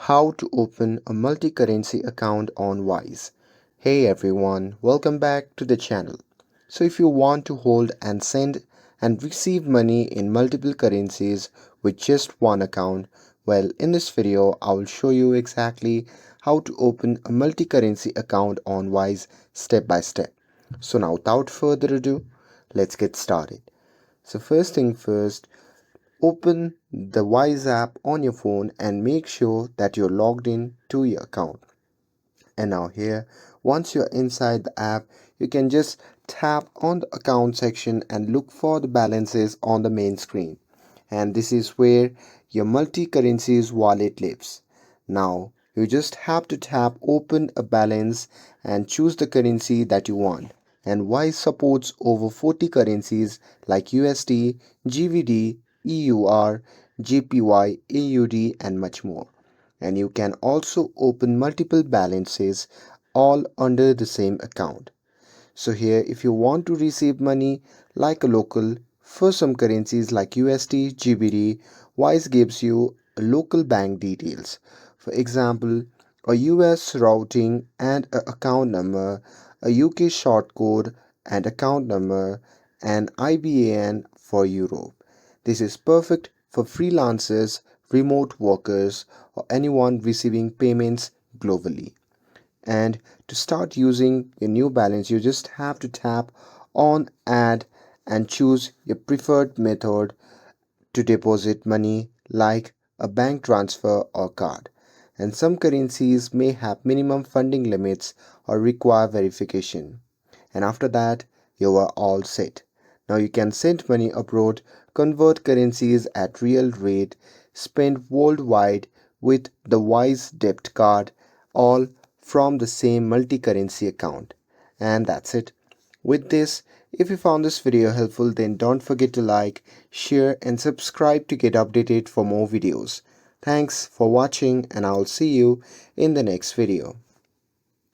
How to open a multi-currency account on Wise. Hey everyone, welcome back to the channel. So if you want to hold and send and receive money in multiple currencies with just one account, well, in this video I will show you exactly how to open a multi-currency account on Wise step by step. So now without further ado, let's get started. So first thing first, open the Wise app on your phone and make sure that you're logged in to your account. And now here, once you're inside the app, you can just tap on the account section and look for the balances on the main screen. And this is where your multi-currencies wallet lives. Now, you just have to tap open a balance and choose the currency that you want. And Wise supports over 40 currencies like USD, GBD, EUR, JPY, AUD, and much more. And you can also open multiple balances all under the same account. So here, if you want to receive money like a local for some currencies like USD, GBD, Wise gives you a local bank details. For example, a US routing and a account number, a UK short code and account number, and IBAN for Europe. This is perfect for freelancers, remote workers, or anyone receiving payments globally. And to start using your new balance, you just have to tap on add and choose your preferred method to deposit money like a bank transfer or card. And some currencies may have minimum funding limits or require verification. And after that, you are all set. Now you can send money abroad, convert currencies at real rate, spend worldwide with the Wise debit card, all from the same multi-currency account. And that's it. With this, if you found this video helpful, then don't forget to like, share and subscribe to get updated for more videos. Thanks for watching and I'll see you in the next video.